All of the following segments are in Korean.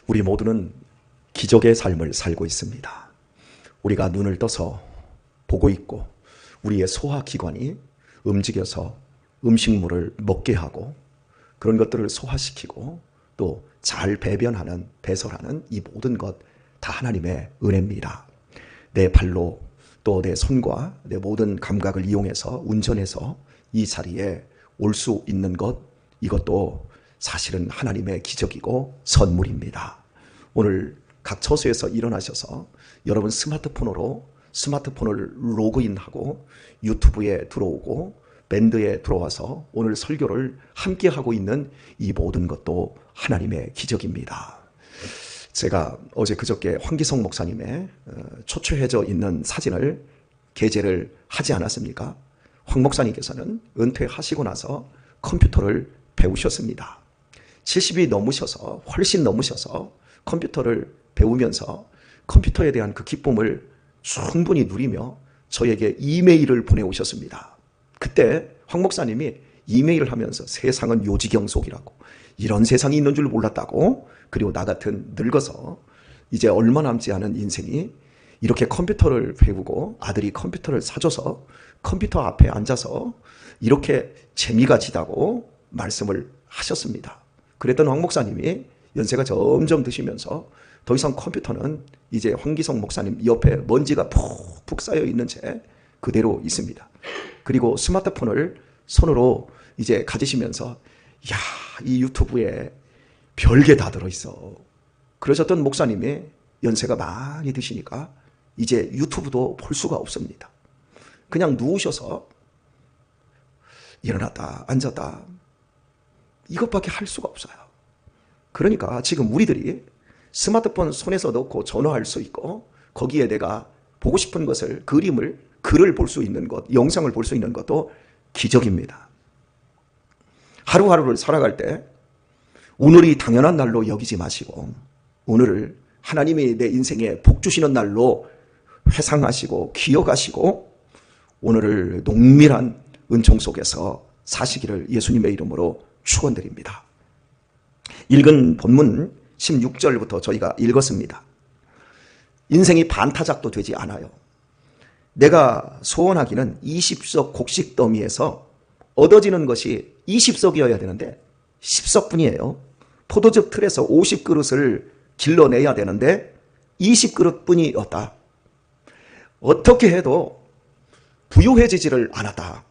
우리 모두는 기적의 삶을 살고 있습니다. 우리가 눈을 떠서 보고 있고 우리의 소화기관이 움직여서 음식물을 먹게 하고 그런 것들을 소화시키고 또 잘 배변하는, 배설하는 이 모든 것 다 하나님의 은혜입니다. 내 발로 또 내 손과 내 모든 감각을 이용해서 운전해서 이 자리에 올 수 있는 것, 이것도 사실은 하나님의 기적이고 선물입니다. 오늘 각 처소에서 일어나셔서 여러분 스마트폰을 로그인하고 유튜브에 들어오고 밴드에 들어와서 오늘 설교를 함께 하고 있는 이 모든 것도 하나님의 기적입니다. 제가 어제 그저께 황기성 목사님의 초췌해져 있는 사진을 게재를 하지 않았습니까? 황 목사님께서는 은퇴하시고 나서 컴퓨터를 배우셨습니다. 70이 넘으셔서 훨씬 넘으셔서 컴퓨터를 배우면서 컴퓨터에 대한 그 기쁨을 충분히 누리며 저에게 이메일을 보내오셨습니다. 그때 황 목사님이 이메일을 하면서 세상은 요지경 속이라고, 이런 세상이 있는 줄 몰랐다고, 그리고 나 같은 늙어서 이제 얼마 남지 않은 인생이 이렇게 컴퓨터를 배우고 아들이 컴퓨터를 사줘서 컴퓨터 앞에 앉아서 이렇게 재미가 지다고 말씀을 하셨습니다. 그랬던 황 목사님이 연세가 점점 드시면서 더 이상 컴퓨터는 이제 황기성 목사님 옆에 먼지가 푹푹 쌓여 있는 채 그대로 있습니다. 그리고 스마트폰을 손으로 이제 가지시면서 야, 이 유튜브에 별게 다 들어있어. 그러셨던 목사님이 연세가 많이 드시니까 이제 유튜브도 볼 수가 없습니다. 그냥 누우셔서 일어났다 앉았다 이것밖에 할 수가 없어요. 그러니까 지금 우리들이 스마트폰 손에서 넣고 전화할 수 있고 거기에 내가 보고 싶은 것을, 글을 볼 수 있는 것, 영상을 볼 수 있는 것도 기적입니다. 하루하루를 살아갈 때 오늘이 당연한 날로 여기지 마시고 오늘을 하나님이 내 인생에 복 주시는 날로 회상하시고 기억하시고 오늘을 농밀한 은총 속에서 사시기를 예수님의 이름으로 축원드립니다. 읽은 본문 16절부터 저희가 읽었습니다. 인생이 반타작도 되지 않아요. 내가 소원하기는 20석 곡식 더미에서 얻어지는 것이 20석이어야 되는데 10석뿐이에요. 포도즙 틀에서 50그릇을 길러내야 되는데 20그릇뿐이었다. 어떻게 해도 부유해지지를 않았다.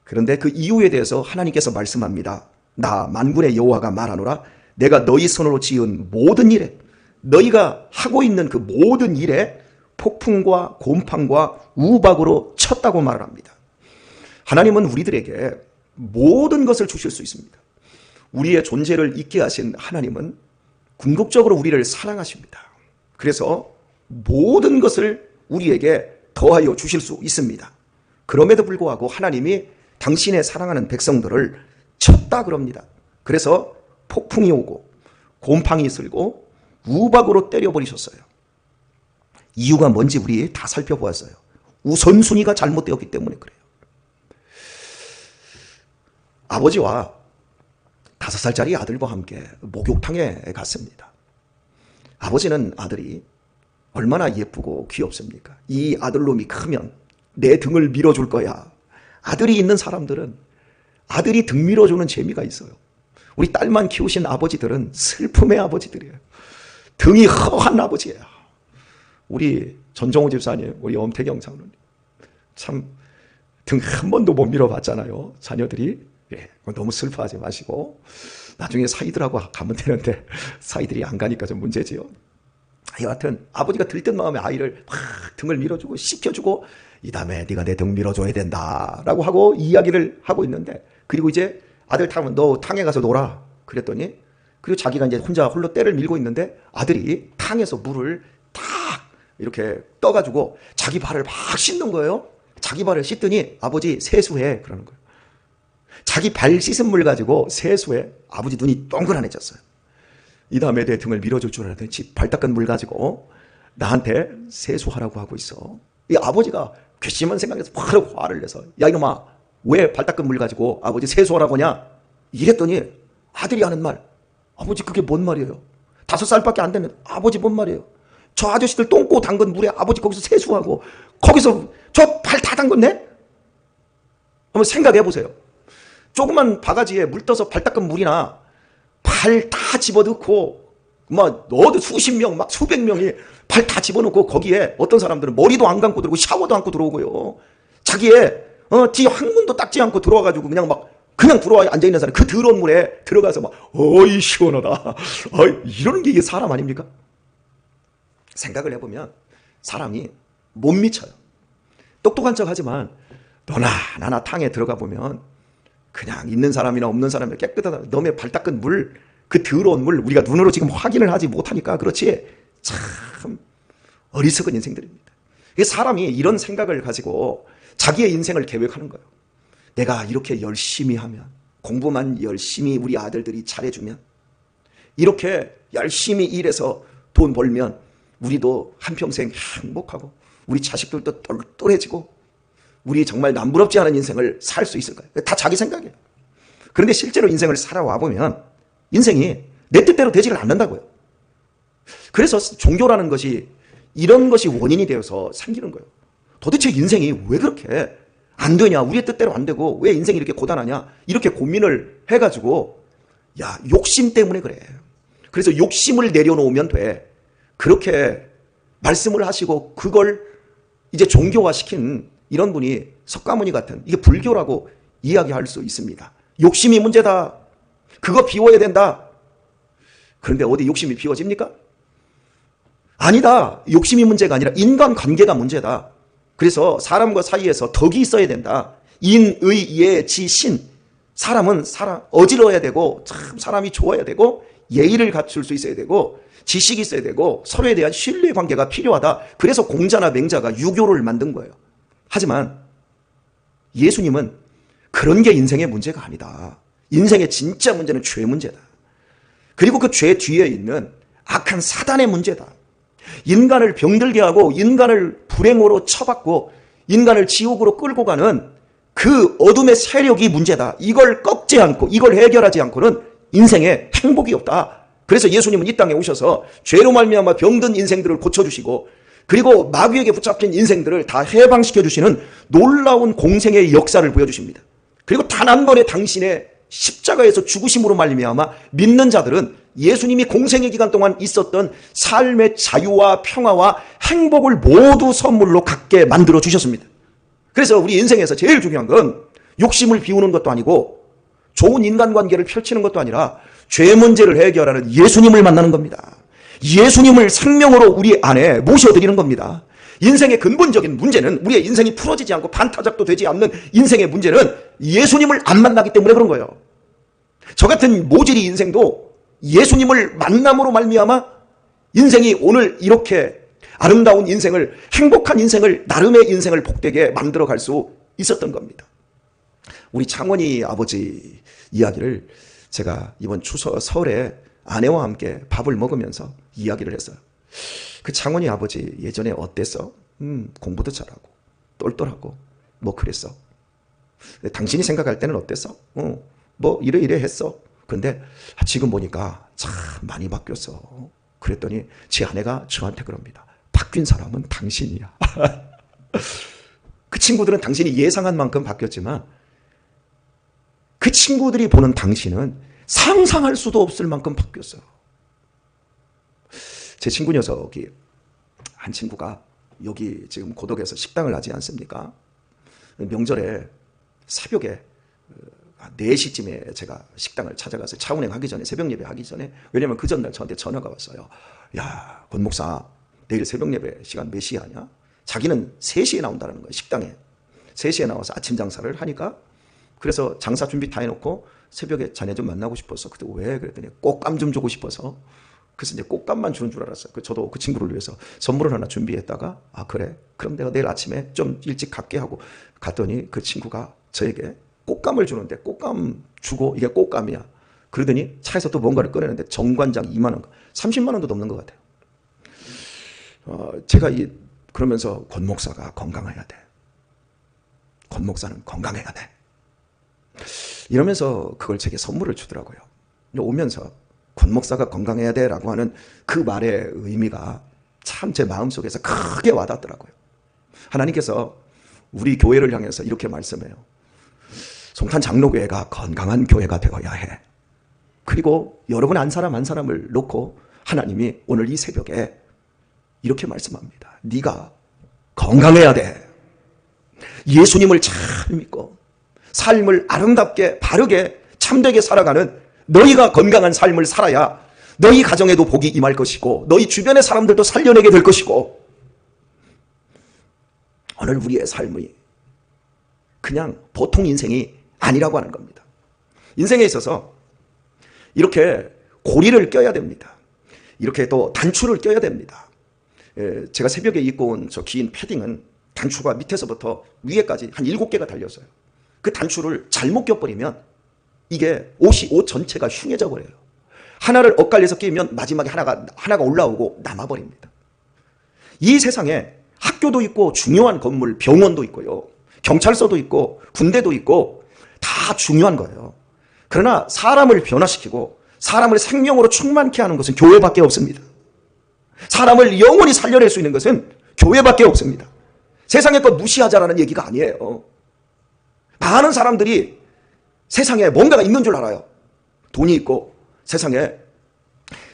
그런데 그 이유에 대해서 하나님께서 말씀합니다. 나 만군의 여호와가 말하노라. 내가 너희 손으로 지은 모든 일에, 너희가 하고 있는 그 모든 일에 폭풍과 곰팡과 우박으로 쳤다고 말을 합니다. 하나님은 우리들에게 모든 것을 주실 수 있습니다. 우리의 존재를 있게 하신 하나님은 궁극적으로 우리를 사랑하십니다. 그래서 모든 것을 우리에게 더하여 주실 수 있습니다. 그럼에도 불구하고 하나님이 당신의 사랑하는 백성들을 쳤다 그럽니다. 그래서 폭풍이 오고 곰팡이 슬고 우박으로 때려버리셨어요. 이유가 뭔지 우리 다 살펴보았어요. 우선순위가 잘못되었기 때문에 그래요. 아버지와 5살짜리 아들과 함께 목욕탕에 갔습니다. 아버지는 아들이 얼마나 예쁘고 귀엽습니까? 이 아들놈이 크면 내 등을 밀어줄 거야. 아들이 있는 사람들은 아들이 등 밀어주는 재미가 있어요. 우리 딸만 키우신 아버지들은 슬픔의 아버지들이에요. 등이 허한 아버지예요. 우리 전정호 집사님, 우리 엄태경 장로님 참 등 한 번도 못 밀어봤잖아요. 자녀들이. 예, 너무 슬퍼하지 마시고 나중에 사이들하고 가면 되는데 사이들이 안 가니까 좀 문제지요. 여하튼 아버지가 들뜬 마음에 아이를 막 등을 밀어주고 씻겨주고 이 다음에 네가 내 등 밀어줘야 된다라고 하고 이야기를 하고 있는데, 그리고 이제 아들 타면 너 탕에 가서 놀아 그랬더니, 그리고 자기가 이제 혼자 홀로 때를 밀고 있는데 아들이 탕에서 물을 탁 이렇게 떠가지고 자기 발을 막 씻는 거예요. 자기 발을 씻더니 아버지 세수해 그러는 거예요. 자기 발 씻은 물 가지고 세수해. 아버지 눈이 동그라해졌어요. 이 다음에 내 등을 밀어줄 줄 알았더니 발 닦은 물 가지고 나한테 세수하라고 하고 있어. 이 아버지가 괘씸한 생각에서 바로 화를 내서 야 이놈아 왜 발 닦은 물 가지고 아버지 세수하라고 하냐 이랬더니 아들이 하는 말, 아버지 그게 뭔 말이에요? 5살밖에 안 되는 아버지 뭔 말이에요. 저 아저씨들 똥꼬 담근 물에 아버지 거기서 세수하고 거기서 저 발 다 담궜네? 한번 생각해 보세요. 조그만 바가지에 물 떠서 발 닦은 물이나 발 다 집어넣고 막 어디 수십 명, 막 수백 명이 발 다 집어넣고 거기에 어떤 사람들은 머리도 안 감고 들어오고 샤워도 안고 들어오고요. 자기의 뒤 항문도 닦지 않고 들어와가지고 그냥 들어와 앉아있는 사람 그 더러운 물에 들어가서 막 어이 시원하다. 이러는 게 이게 사람 아닙니까? 생각을 해보면 사람이 못 미쳐요. 똑똑한 척 하지만 너나 나나 탕에 들어가 보면 그냥 있는 사람이나 없는 사람이 깨끗하다. 너의 발 닦은 물, 그 더러운 물 우리가 눈으로 지금 확인을 하지 못하니까 그렇지. 참 어리석은 인생들입니다. 사람이 이런 생각을 가지고 자기의 인생을 계획하는 거예요. 내가 이렇게 열심히 하면, 공부만 열심히 우리 아들들이 잘해주면, 이렇게 열심히 일해서 돈 벌면 우리도 한평생 행복하고 우리 자식들도 똘똘해지고 우리 정말 남부럽지 않은 인생을 살 수 있을 거예요. 다 자기 생각이에요. 그런데 실제로 인생을 살아와 보면 인생이 내 뜻대로 되지를 않는다고요. 그래서 종교라는 것이 이런 것이 원인이 되어서 생기는 거예요. 도대체 인생이 왜 그렇게 안 되냐? 우리의 뜻대로 안 되고 왜 인생이 이렇게 고단하냐? 이렇게 고민을 해가지고 욕심 때문에 그래. 그래서 욕심을 내려놓으면 돼. 그렇게 말씀을 하시고 그걸 이제 종교화시킨 이런 분이 석가모니 같은 이게 불교라고 이야기할 수 있습니다. 욕심이 문제다. 그거 비워야 된다. 그런데 어디 욕심이 비워집니까? 아니다. 욕심이 문제가 아니라 인간관계가 문제다. 그래서 사람과 사이에서 덕이 있어야 된다. 인, 의, 예, 지, 신. 사람은 어지러워야 되고 참 사람이 좋아야 되고 예의를 갖출 수 있어야 되고 지식이 있어야 되고 서로에 대한 신뢰관계가 필요하다. 그래서 공자나 맹자가 유교를 만든 거예요. 하지만 예수님은 그런 게 인생의 문제가 아니다. 인생의 진짜 문제는 죄 문제다. 그리고 그 죄 뒤에 있는 악한 사단의 문제다. 인간을 병들게 하고 인간을 불행으로 처받고 인간을 지옥으로 끌고 가는 그 어둠의 세력이 문제다. 이걸 꺾지 않고 이걸 해결하지 않고는 인생에 행복이 없다. 그래서 예수님은 이 땅에 오셔서 죄로 말미암아 병든 인생들을 고쳐주시고 그리고 마귀에게 붙잡힌 인생들을 다 해방시켜주시는 놀라운 공생의 역사를 보여주십니다. 그리고 단 한 번의 당신의 십자가에서 죽으심으로 말미암아 믿는 자들은 예수님이 공생의 기간 동안 있었던 삶의 자유와 평화와 행복을 모두 선물로 갖게 만들어 주셨습니다. 그래서 우리 인생에서 제일 중요한 건 욕심을 비우는 것도 아니고 좋은 인간관계를 펼치는 것도 아니라 죄 문제를 해결하는 예수님을 만나는 겁니다. 예수님을 생명으로 우리 안에 모셔드리는 겁니다. 인생의 근본적인 문제는 우리의 인생이 풀어지지 않고 반타작도 되지 않는 인생의 문제는 예수님을 안 만나기 때문에 그런 거예요. 저 같은 모질이 인생도 예수님을 만남으로 말미암아 인생이 오늘 이렇게 아름다운 인생을 행복한 인생을 나름의 인생을 복되게 만들어갈 수 있었던 겁니다. 우리 창원이 아버지 이야기를 제가 이번 추석 설에 아내와 함께 밥을 먹으면서 이야기를 했어요. 그 창원이 아버지 예전에 어땠어? 공부도 잘하고 똘똘하고 뭐 그랬어. 당신이 생각할 때는 어땠어? 뭐 이래 했어. 근데 지금 보니까 참 많이 바뀌었어. 그랬더니 제 아내가 저한테 그럽니다. 바뀐 사람은 당신이야. 그 친구들은 당신이 예상한 만큼 바뀌었지만 그 친구들이 보는 당신은 상상할 수도 없을 만큼 바뀌었어요. 제 친구 녀석이 한 친구가 여기 지금 고덕에서 식당을 하지 않습니까? 명절에 새벽에 4시쯤에 제가 식당을 찾아가서 차운행 하기 전에 새벽 예배 하기 전에 왜냐면 그 전날 저한테 전화가 왔어요. 야, 권 목사 내일 새벽 예배 시간 몇 시에 하냐? 자기는 3시에 나온다는 거예요. 식당에 3시에 나와서 아침 장사를 하니까 그래서 장사 준비 다 해놓고 새벽에 자네 좀 만나고 싶어서 그때 왜 그랬더니 꽃감 좀 주고 싶어서 그래서 이제 꽃감만 주는 줄 알았어요. 저도 그 친구를 위해서 선물을 하나 준비했다가 아 그래? 그럼 내가 내일 아침에 좀 일찍 갈게 하고 갔더니 그 친구가 저에게 꽃감을 주는데 꽃감 주고 이게 꽃감이야. 그러더니 차에서 또 뭔가를 꺼내는데 정관장 2만 원, 30만 원도 넘는 것 같아요. 제가 그러면서 권 목사가 건강해야 돼. 권 목사는 건강해야 돼. 이러면서 그걸 제게 선물을 주더라고요. 오면서 권 목사가 건강해야 돼라고 하는 그 말의 의미가 참 제 마음속에서 크게 와닿더라고요. 하나님께서 우리 교회를 향해서 이렇게 말씀해요. 송탄 장로교회가 건강한 교회가 되어야 해. 그리고 여러분 한 사람 한 사람을 놓고 하나님이 오늘 이 새벽에 이렇게 말씀합니다. 네가 건강해야 돼. 예수님을 잘 믿고 삶을 아름답게 바르게 참되게 살아가는 너희가 건강한 삶을 살아야 너희 가정에도 복이 임할 것이고 너희 주변의 사람들도 살려내게 될 것이고 오늘 우리의 삶이 그냥 보통 인생이 아니라고 하는 겁니다. 인생에 있어서 이렇게 고리를 껴야 됩니다. 이렇게 또 단추를 껴야 됩니다. 제가 새벽에 입고 온 저 긴 패딩은 단추가 밑에서부터 위에까지 한 7개가 달렸어요. 그 단추를 잘못 껴버리면 이게 옷 전체가 흉해져 버려요. 하나를 엇갈려서 끼면 마지막에 하나가 올라오고 남아버립니다. 이 세상에 학교도 있고 중요한 건물, 병원도 있고요. 경찰서도 있고 군대도 있고 다 중요한 거예요. 그러나 사람을 변화시키고 사람을 생명으로 충만케 하는 것은 교회밖에 없습니다. 사람을 영원히 살려낼 수 있는 것은 교회밖에 없습니다. 세상의 것 무시하자라는 얘기가 아니에요. 많은 사람들이 세상에 뭔가가 있는 줄 알아요. 돈이 있고 세상에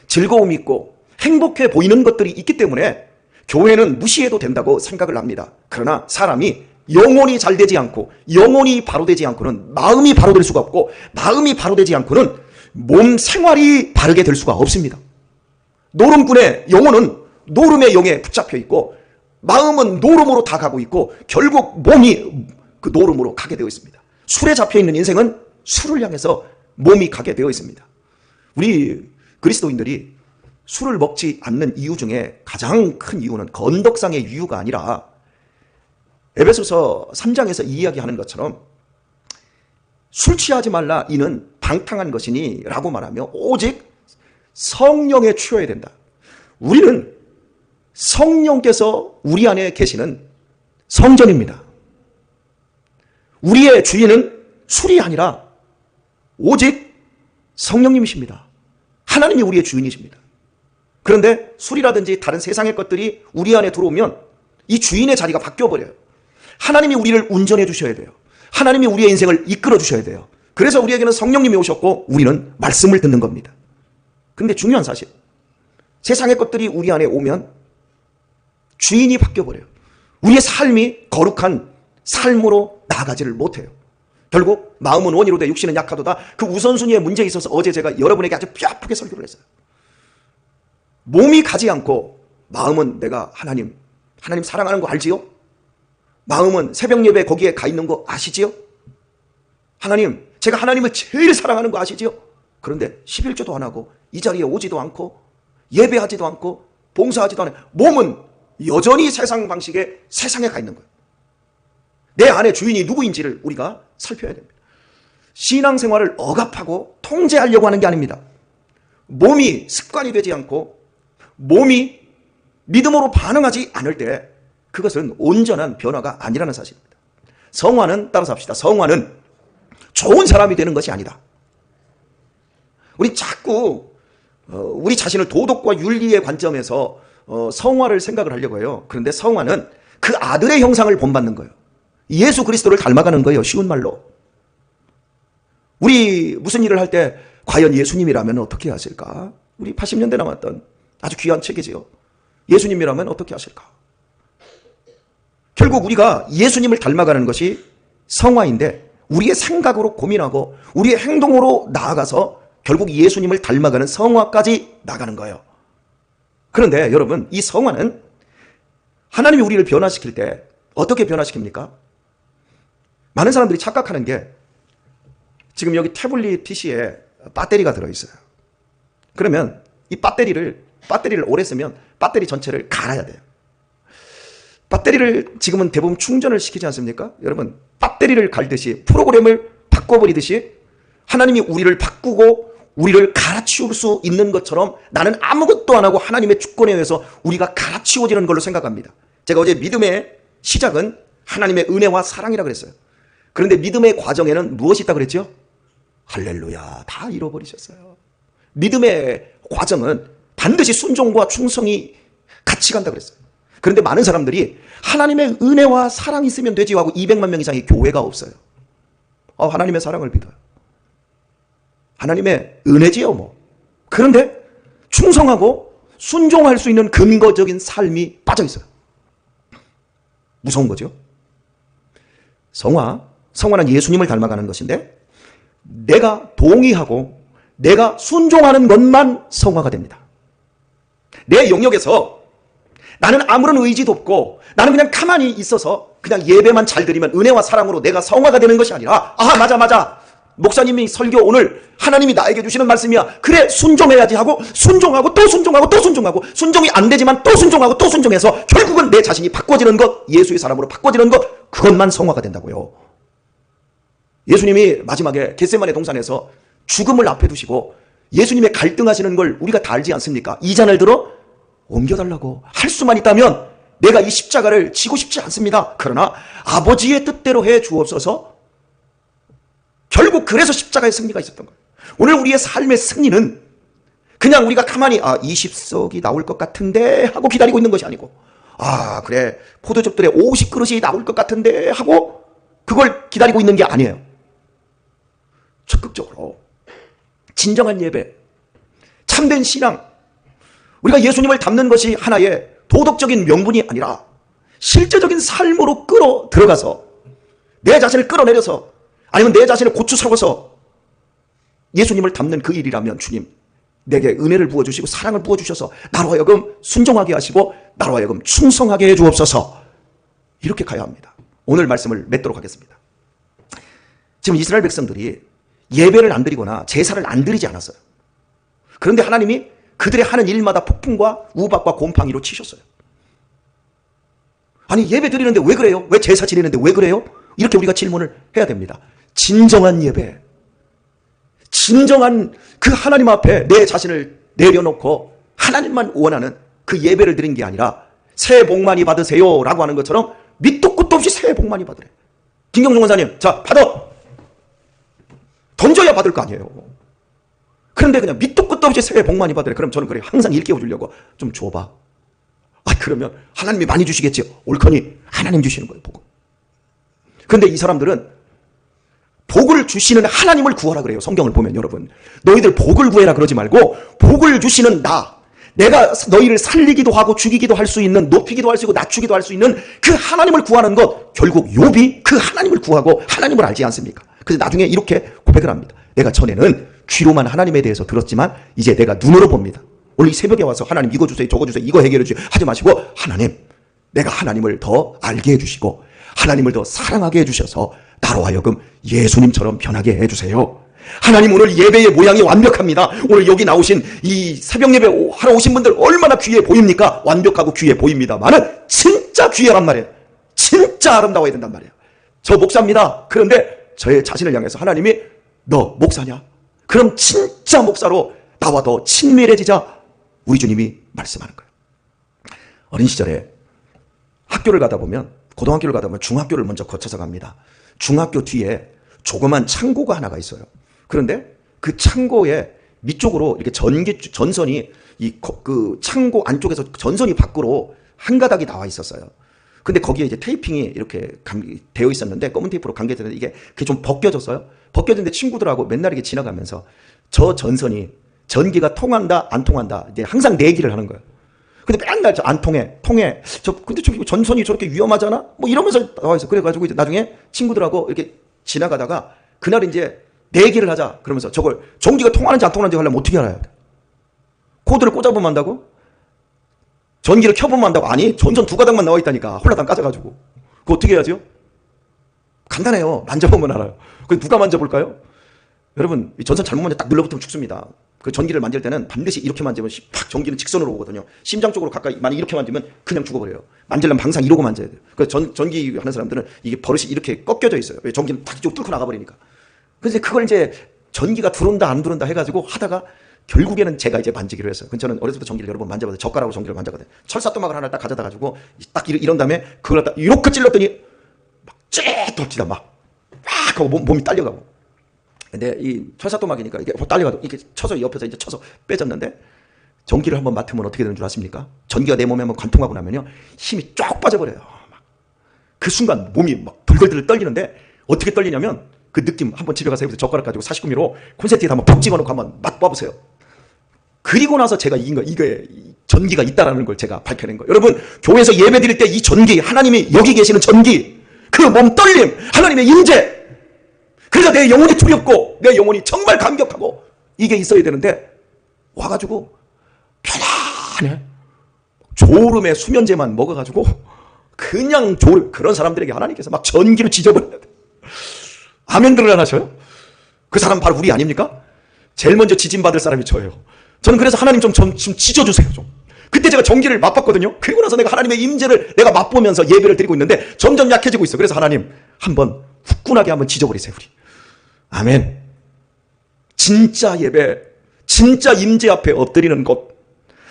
즐거움이 있고 행복해 보이는 것들이 있기 때문에 교회는 무시해도 된다고 생각을 합니다. 그러나 사람이 영혼이 잘 되지 않고 영혼이 바로 되지 않고는 마음이 바로 될 수가 없고 마음이 바로 되지 않고는 몸 생활이 바르게 될 수가 없습니다. 노름꾼의 영혼은 노름의 영에 붙잡혀 있고 마음은 노름으로 다 가고 있고 결국 몸이 그 노름으로 가게 되어 있습니다. 술에 잡혀 있는 인생은 술을 향해서 몸이 가게 되어 있습니다. 우리 그리스도인들이 술을 먹지 않는 이유 중에 가장 큰 이유는 건덕상의 이유가 아니라 에베소서 3장에서 이야기하는 것처럼 술 취하지 말라 이는 방탕한 것이니 라고 말하며 오직 성령에 취해야 된다. 우리는 성령께서 우리 안에 계시는 성전입니다. 우리의 주인은 술이 아니라 오직 성령님이십니다. 하나님이 우리의 주인이십니다. 그런데 술이라든지 다른 세상의 것들이 우리 안에 들어오면 이 주인의 자리가 바뀌어버려요. 하나님이 우리를 운전해 주셔야 돼요. 하나님이 우리의 인생을 이끌어 주셔야 돼요. 그래서 우리에게는 성령님이 오셨고 우리는 말씀을 듣는 겁니다. 근데 중요한 사실, 세상의 것들이 우리 안에 오면 주인이 바뀌어버려요. 우리의 삶이 거룩한 삶으로 나아가지를 못해요. 결국 마음은 원이로되 육신은 약하도다. 그 우선순위의 문제에 있어서 어제 제가 여러분에게 아주 뼈아프게 설교를 했어요. 몸이 가지 않고 마음은 내가 하나님 사랑하는 거 알지요? 마음은 새벽 예배 거기에 가 있는 거 아시지요? 하나님, 제가 하나님을 제일 사랑하는 거 아시지요? 그런데 11조도 안 하고 이 자리에 오지도 않고 예배하지도 않고 봉사하지도 않아요. 몸은 여전히 세상 방식의 세상에 가 있는 거예요. 내 안에 주인이 누구인지를 우리가 살펴야 됩니다. 신앙생활을 억압하고 통제하려고 하는 게 아닙니다. 몸이 습관이 되지 않고 몸이 믿음으로 반응하지 않을 때 그것은 온전한 변화가 아니라는 사실입니다. 성화는 따라서 합시다. 성화는 좋은 사람이 되는 것이 아니다. 우리 자꾸 우리 자신을 도덕과 윤리의 관점에서 성화를 생각을 하려고 해요. 그런데 성화는 그 아들의 형상을 본받는 거예요. 예수 그리스도를 닮아가는 거예요. 쉬운 말로. 우리 무슨 일을 할 때 과연 예수님이라면 어떻게 하실까? 우리 80년대 남았던 아주 귀한 책이지요. 예수님이라면 어떻게 하실까? 결국 우리가 예수님을 닮아가는 것이 성화인데 우리의 생각으로 고민하고 우리의 행동으로 나아가서 결국 예수님을 닮아가는 성화까지 나가는 거예요. 그런데 여러분, 이 성화는 하나님이 우리를 변화시킬 때 어떻게 변화시킵니까? 많은 사람들이 착각하는 게 지금 여기 태블릿 PC에 배터리가 들어있어요. 그러면 이 배터리를 오래 쓰면 배터리 전체를 갈아야 돼요. 배터리를 지금은 대부분 충전을 시키지 않습니까? 여러분, 배터리를 갈듯이 프로그램을 바꿔버리듯이 하나님이 우리를 바꾸고 우리를 갈아치울 수 있는 것처럼 나는 아무것도 안 하고 하나님의 주권에 의해서 우리가 갈아치워지는 걸로 생각합니다. 제가 어제 믿음의 시작은 하나님의 은혜와 사랑이라 그랬어요. 그런데 믿음의 과정에는 무엇이 있다고 그랬죠? 할렐루야, 다 잃어버리셨어요. 믿음의 과정은 반드시 순종과 충성이 같이 간다 그랬어요. 그런데 많은 사람들이 하나님의 은혜와 사랑이 있으면 되지 하고 200만 명 이상의 교회가 없어요. 하나님의 사랑을 믿어요. 하나님의 은혜지요 뭐. 그런데 충성하고 순종할 수 있는 근거적인 삶이 빠져 있어요. 무서운 거죠. 성화는 예수님을 닮아가는 것인데 내가 동의하고 내가 순종하는 것만 성화가 됩니다. 내 영역에서 나는 아무런 의지도 없고 나는 그냥 가만히 있어서 그냥 예배만 잘 드리면 은혜와 사랑으로 내가 성화가 되는 것이 아니라 맞아 목사님이 설교 오늘 하나님이 나에게 주시는 말씀이야. 그래 순종해야지 하고 순종하고 또 순종하고 또 순종하고 순종이 안 되지만 또 순종하고 또 순종해서 결국은 내 자신이 바꿔지는 것, 예수의 사람으로 바꿔지는 것, 그것만 성화가 된다고요. 예수님이 마지막에 겟세마네 동산에서 죽음을 앞에 두시고 예수님의 갈등하시는 걸 우리가 다 알지 않습니까? 이 잔을 들어 옮겨달라고 할 수만 있다면 내가 이 십자가를 지고 싶지 않습니다. 그러나 아버지의 뜻대로 해 주옵소서. 결국 그래서 십자가의 승리가 있었던 거예요. 오늘 우리의 삶의 승리는 그냥 우리가 가만히 20석이 나올 것 같은데 하고 기다리고 있는 것이 아니고 그래 포도즙들에 50그릇이 나올 것 같은데 하고 그걸 기다리고 있는 게 아니에요. 적극적으로 진정한 예배, 참된 신앙, 우리가 예수님을 닮는 것이 하나의 도덕적인 명분이 아니라 실제적인 삶으로 끌어 들어가서 내 자신을 끌어내려서 아니면 내 자신을 고추 섞어서 예수님을 닮는 그 일이라면 주님 내게 은혜를 부어주시고 사랑을 부어주셔서 나로 하여금 순종하게 하시고 나로 하여금 충성하게 해주옵소서. 이렇게 가야 합니다. 오늘 말씀을 맺도록 하겠습니다. 지금 이스라엘 백성들이 예배를 안 드리거나 제사를 안 드리지 않았어요. 그런데 하나님이 그들의 하는 일마다 폭풍과 우박과 곰팡이로 치셨어요. 아니 예배 드리는데 왜 그래요? 왜 제사 지내는데 왜 그래요? 이렇게 우리가 질문을 해야 됩니다. 진정한 예배, 진정한 그 하나님 앞에 내 자신을 내려놓고 하나님만 원하는 그 예배를 드린 게 아니라 새해 복 많이 받으세요 라고 하는 것처럼 밑도 끝도 없이 새해 복 많이 받으래. 김경중 원사님 자 받아. 던져야 받을 거 아니에요. 그런데 그냥 밑도 끝도 없이 새해 복 많이 받으래. 그럼 저는 그래 항상 일깨워 주려고 좀 줘봐. 그러면 하나님이 많이 주시겠지. 옳거니 하나님 주시는 거예요. 복을. 그런데 이 사람들은 복을 주시는 하나님을 구하라 그래요. 성경을 보면 여러분 너희들 복을 구해라 그러지 말고 복을 주시는 내가 너희를 살리기도 하고 죽이기도 할 수 있는, 높이기도 할 수 있고 낮추기도 할 수 있는 그 하나님을 구하는 것. 결국 욥이 그 하나님을 구하고 하나님을 알지 않습니까? 그래서 나중에 이렇게 고백을 합니다. 내가 전에는 귀로만 하나님에 대해서 들었지만 이제 내가 눈으로 봅니다. 오늘 이 새벽에 와서 하나님 이거 주세요 저거 주세요 이거 해결해 주세요 하지 마시고 하나님 내가 하나님을 더 알게 해주시고 하나님을 더 사랑하게 해주셔서 나로 하여금 예수님처럼 변하게 해주세요. 하나님 오늘 예배의 모양이 완벽합니다. 오늘 여기 나오신 이 새벽 예배 하러 오신 분들 얼마나 귀해 보입니까? 완벽하고 귀해 보입니다만은 진짜 귀하란 말이에요. 진짜 아름다워야 된단 말이에요. 저 목사입니다. 그런데 저의 자신을 향해서 하나님이 너 목사냐? 그럼 진짜 목사로 나와 더 친밀해지자. 우리 주님이 말씀하는 거예요. 어린 시절에 학교를 가다 보면 고등학교를 가다 보면 중학교를 먼저 거쳐서 갑니다. 중학교 뒤에 조그만 창고가 하나가 있어요. 그런데 그 창고의 밑쪽으로 이렇게 전선이 그 창고 안쪽에서 전선이 밖으로 한 가닥이 나와 있었어요. 근데 거기에 이제 테이핑이 이렇게 되어 있었는데 검은 테이프로 감겨졌는데 그게 좀 벗겨졌어요. 벗겨졌는데 친구들하고 맨날 이렇게 지나가면서 저 전선이 전기가 통한다 안 통한다 이제 항상 내기를 하는 거예요. 근데 맨날 안 통해. 근데 저 전선이 저렇게 위험하잖아? 뭐 이러면서 나와 있어. 그래가지고 이제 나중에 친구들하고 이렇게 지나가다가 그날 이제 내기를 하자. 그러면서 저걸 전기가 통하는지 안 통하는지 하려면 어떻게 알아야 돼? 코드를 꽂아보면 안다고? 전기를 켜보면 안다고? 아니, 전선 두 가닥만 나와 있다니까. 홀라당 까져가지고. 그거 어떻게 해야죠? 간단해요. 만져보면 알아요. 그 누가 만져볼까요? 여러분, 이 전선 잘못 만져 딱 눌러붙으면 죽습니다. 그 전기를 만질 때는 반드시 이렇게 만지면 팍 전기는 직선으로 오거든요. 심장 쪽으로 가까이 만약 이렇게 만지면 그냥 죽어버려요. 만지려면 항상 이러고 만져야 돼요. 그래서 전기 하는 사람들은 이게 버릇이 이렇게 꺾여져 있어요. 전기는 탁 이쪽 뚫고 나가버리니까. 그래서 그걸 이제 전기가 들어온다 안 들어온다 해가지고 하다가 결국에는 제가 이제 만지기로 했어요. 저는 어렸을 때 전기를 여러 번 만져봐서 젓가락으로 전기를 만져거든요. 철사또막을 하나 딱 가져다 가지고 딱 이런 다음에 그걸 딱 이렇게 찔렀더니 막 쬐 돌지다 막 하고 몸이 딸려가고. 근데 이 철사또막이니까 이게 딸려가지고 이렇게 쳐서 옆에서 이제 쳐서 빼졌는데, 전기를 한번 맡으면 어떻게 되는 줄 아십니까? 전기가 내 몸에 한번 관통하고 나면요, 힘이 쫙 빠져버려요. 그 순간 몸이 막 들들들 떨리는데, 어떻게 떨리냐면 그 느낌 한번 집에 가서 해보세요. 젓가락 가지고 49mm로 콘센트에다 한번 푹 집어넣고 한번 맛봐보세요. 그리고 나서 제가 이게 전기가 있다라는 걸 제가 밝혀낸 거예요. 여러분, 교회에서 예배 드릴 때 이 전기, 하나님이 여기 계시는 전기, 그 몸 떨림, 하나님의 임재, 그래서 내 영혼이 두렵고 내 영혼이 정말 감격하고 이게 있어야 되는데, 와가지고 편안해. 졸음에 수면제만 먹어가지고 그냥 졸음. 그런 사람들에게 하나님께서 막 전기를 지져버려야 돼. 아멘들을 안 하셔요? 그 사람 바로 우리 아닙니까? 제일 먼저 지진받을 사람이 저예요. 저는 그래서 하나님 좀 지져주세요. 좀. 그때 제가 전기를 맛봤거든요. 그리고 나서 내가 하나님의 임재를 내가 맛보면서 예배를 드리고 있는데 점점 약해지고 있어. 그래서 하나님 한번 후끈하게 한번 지져버리세요. 우리. 아멘. 진짜 예배, 진짜 임재 앞에 엎드리는 곳,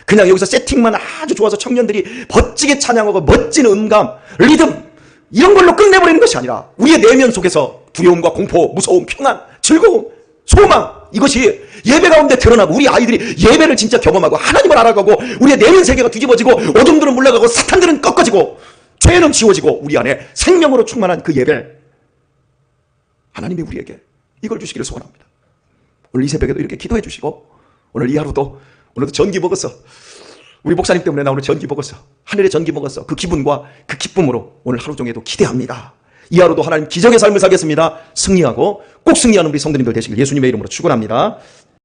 그냥 여기서 세팅만 아주 좋아서 청년들이 멋지게 찬양하고 멋진 음감, 리듬 이런 걸로 끝내버리는 것이 아니라 우리의 내면 속에서 두려움과 공포, 무서움, 평안, 즐거움, 소망, 이것이 예배 가운데 드러나고 우리 아이들이 예배를 진짜 경험하고 하나님을 알아가고 우리의 내면 세계가 뒤집어지고 어둠들은 물러가고 사탄들은 꺾어지고 죄는 지워지고 우리 안에 생명으로 충만한 그 예배, 하나님이 우리에게 이걸 주시기를 소원합니다. 오늘 이 새벽에도 이렇게 기도해 주시고, 오늘 이 하루도, 오늘도 전기 먹었어. 우리 목사님 때문에 나 오늘 전기 먹었어. 하늘의 전기 먹었어. 그 기분과 그 기쁨으로 오늘 하루 종일도 기대합니다. 이 하루도 하나님 기적의 삶을 살겠습니다. 승리하고 꼭 승리하는 우리 성도님들 되시길 예수님의 이름으로 축원합니다.